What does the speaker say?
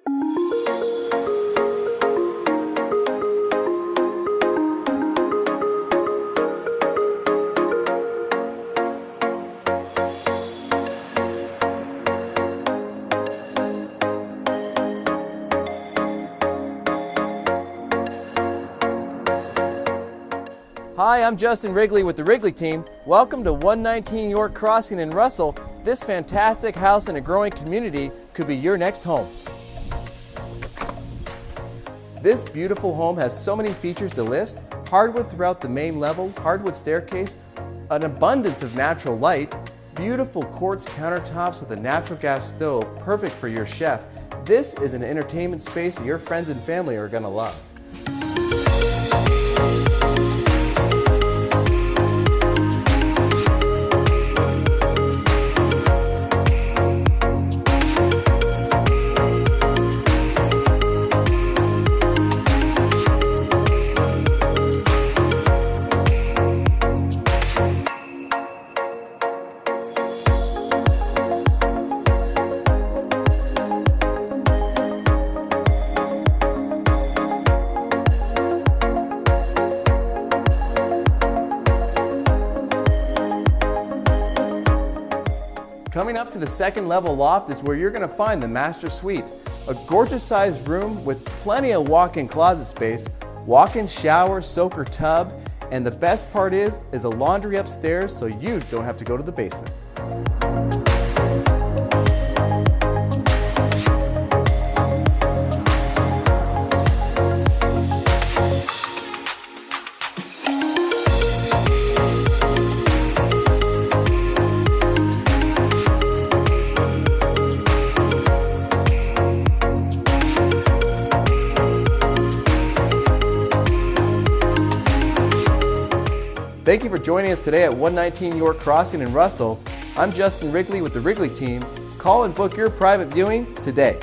Hi, I'm Justin Wrigley with the Wrigley team. Welcome to 119 York Crossing in Russell. This fantastic house in a growing community could be your next home. This beautiful home has so many features to list. Hardwood throughout the main level, hardwood staircase, an abundance of natural light, beautiful quartz countertops with a natural gas stove, perfect for your chef. This is an entertainment space that your friends and family are going to love. Coming up to the second level loft is where you're going to find the master suite. A gorgeous sized room with plenty of walk-in closet space, walk-in shower, soaker tub, and the best part is a laundry upstairs so you don't have to go to the basement. Thank you for joining us today at 119 York Crossing in Russell. I'm Justin Wrigley with the Wrigley team. Call and book your private viewing today.